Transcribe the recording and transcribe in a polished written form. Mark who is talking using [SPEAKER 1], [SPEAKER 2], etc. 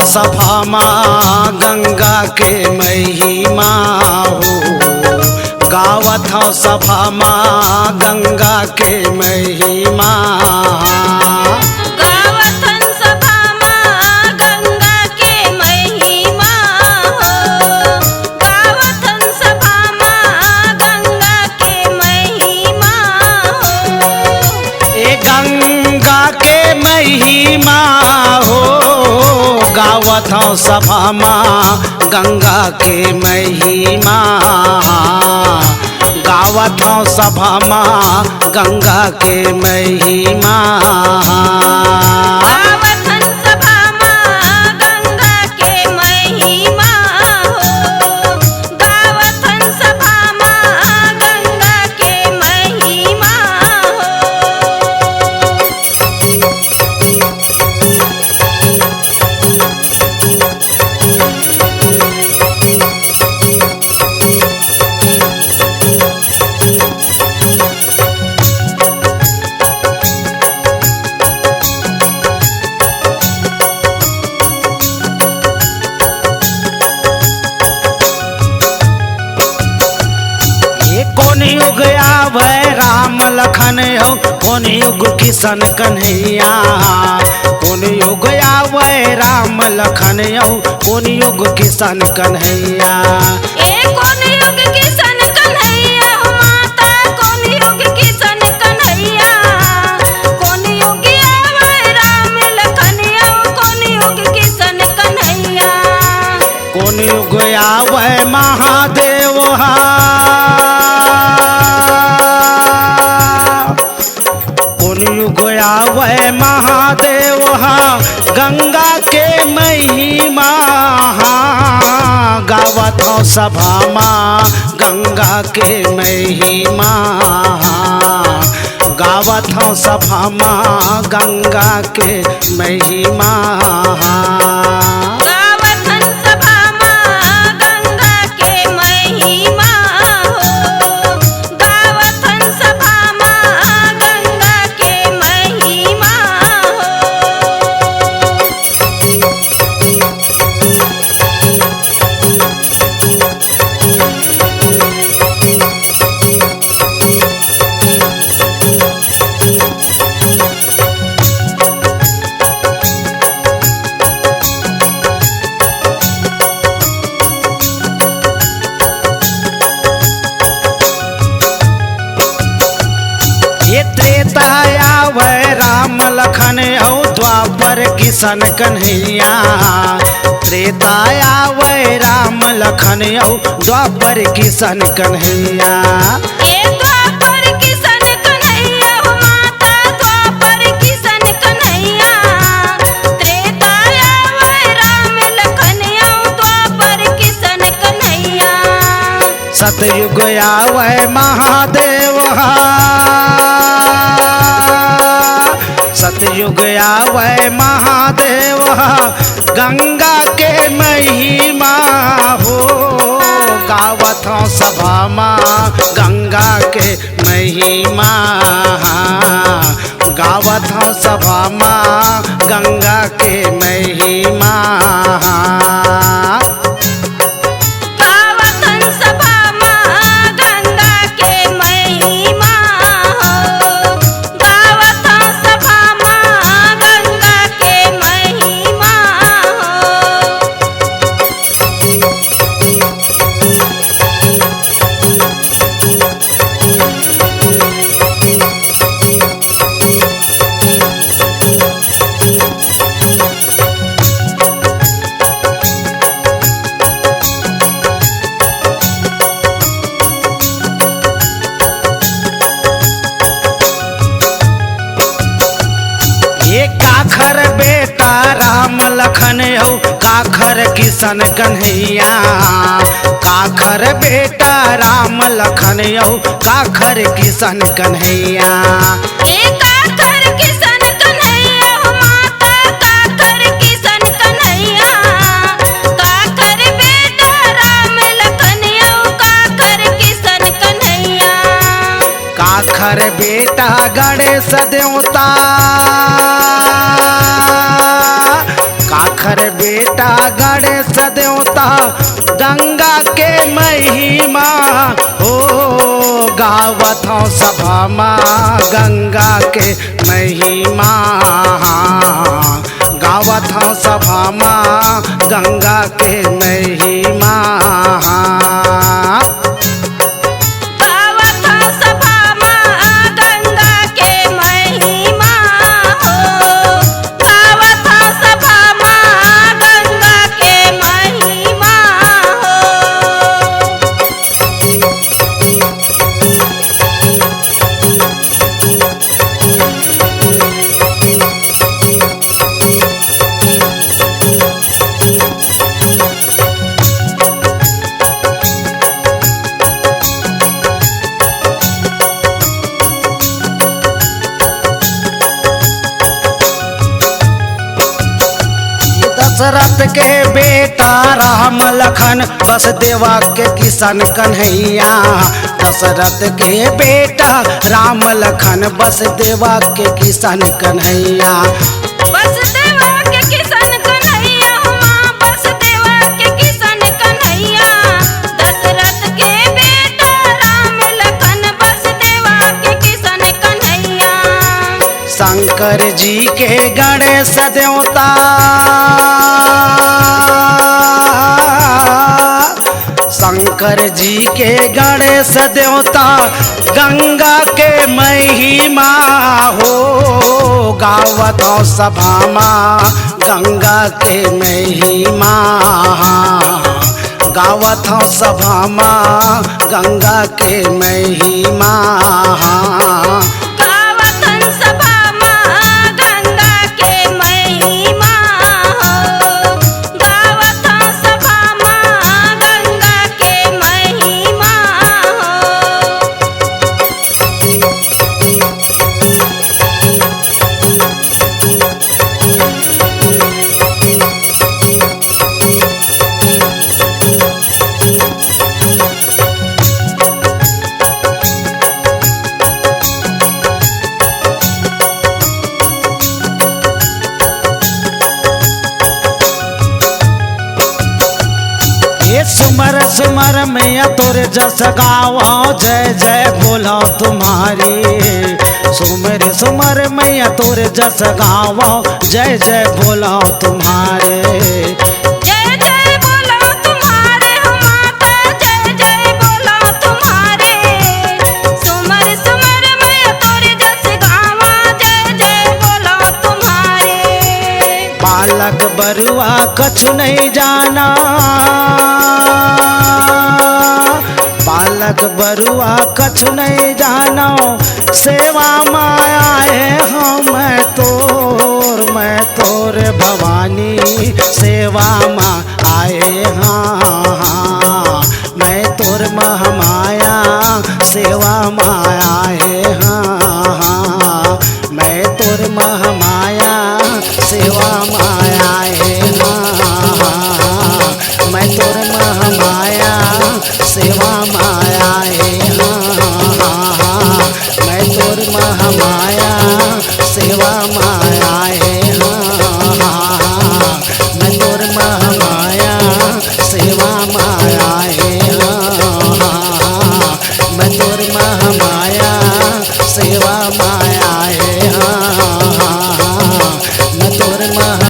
[SPEAKER 1] सभा माँ गंगा के महिमा हो। गावत हूँ सभा माँ गंगा के महिमा।
[SPEAKER 2] गावतन सभा माँ गंगा के महिमा हो। गावतन सभा माँ गंगा के महिमा हो।
[SPEAKER 1] ए गंगा के महिमा हो। गावत हूँ सभा माँ गंगा के महिमा। गावत हूँ सभा माँ गंगा के महिमा।
[SPEAKER 2] गावतन सभा माँ गंगा के महिमा हो। गावतन सभा माँ गंगा के महिमा
[SPEAKER 1] कौन युग आवे राम लखन हो। कौन युग किशन कन्हैया। कौन युग आवे राम लखन हो। कौन युग किशन कन्हैया।
[SPEAKER 2] ए कौन युग किशन कन्हैया हो माता। कौन युग किशन कन्हैया। कौन युग आवे राम लखनिया हो। कौन युग किशन कन्हैया।
[SPEAKER 1] कौन युग आवे महादेव हा। कौन युग आवे महादेव हा। गंगा के महिमा। गावत हूँ सभा माँ गंगा के महिमा। गावत हूँ सभा माँ गंगा के महिमा।
[SPEAKER 2] गावतन सभा माँ गंगा के महिमा हो। गावतन सभा माँ गंगा के महिमा
[SPEAKER 1] ये त्रेता आवे राम लखन हो। द्वापर किशन कन्हैया। त्रेता आवे राम लखन हो। द्वापर किशन कन्हैया।
[SPEAKER 2] ए द्वापर किशन कन्हैया हो माता। द्वापर किशन कन्हैया। त्रेता आवे राम लखनिया हो। द्वापर किशन कन्हैया।
[SPEAKER 1] सतयुग आवे महादेव हा। सतयुग आवे महादेव हा। गंगा के महिमा हो। गावत हूँ सभा माँ गंगा के महिमा। गावत हूँ सभा माँ गंगा के महिमा।
[SPEAKER 2] गावतन सभा माँ गंगा के महिमा हो। गावतन सभा माँ गंगा के महिमा हो।
[SPEAKER 1] ये काखर बेटा राम लखन हो। काखर किशन कन्हैया। काखर बेटा राम लखन हो। काखर किशन कन्हैया।
[SPEAKER 2] ए काकर किशन कन्हैया हो माता। काकर किशन कन्हैया। काकर बेटा राम लखनिया हो। काकर किशन कन्हैया।
[SPEAKER 1] काखर बेटा गणेश देवता। काखर बेटा बेटा गणेश देवता गंगा के महिमा हो गावत हूँ सभा माँ गंगा के महिमा गावत हूँ सभा माँ गंगा के महिमा
[SPEAKER 2] गावत हूँ सभा माँ गंगा के महिमा हो गावत हूँ सभा माँ गंगा के महिमा हो।
[SPEAKER 1] दशरथ के बेटा राम लखन बस देवा के किशन कन्हैया दशरथ के बेटा राम लखन बस देवा के किशन कन्हैया
[SPEAKER 2] बस देवा के किशन कन्हैया माँ बस देवा के किशन कन्हैया दशरथ के बेटा राम लखन बस देवा के किशन कन्हैया।
[SPEAKER 1] शंकर जी के गणेश देवता शंकर जी के गणेश देवता गंगा के महिमा हो गावत हूँ सभा माँ गंगा के महिमा गावत हूँ सभा माँ गंगा के महिमा
[SPEAKER 2] गावत हूँ सभा माँ गंगा के महिमा हो गावत हूँ सभा माँ गंगा के महिमा हो।
[SPEAKER 1] ये सुमर सुमर मैया तोरे जस गावा जय जय बोला तुम्हारी सुमर सुमर मैया तोरे जस गावा जय जय बोला तुम्हारे
[SPEAKER 2] जय जय बोलो तुम्हारे हो माता जय जय बोलो तुम्हारे सुमर सुमर मैं तोरे जस गावा जय जय बोलो तुम्हारे।
[SPEAKER 1] बालक बरुआ कछु नहीं जाना बालक बरुआ कछु नहीं जानो सेवा माया है हम मैं तोर भवानी सेवा माँ आए हाँ मैं तोर महामाया सेवा माया है हाँ मैं तोर महामाया सेवा माया है हाँ मैं तोर महामाया सेवा माया है हाँ मैं तोर महामाया सेवा माया है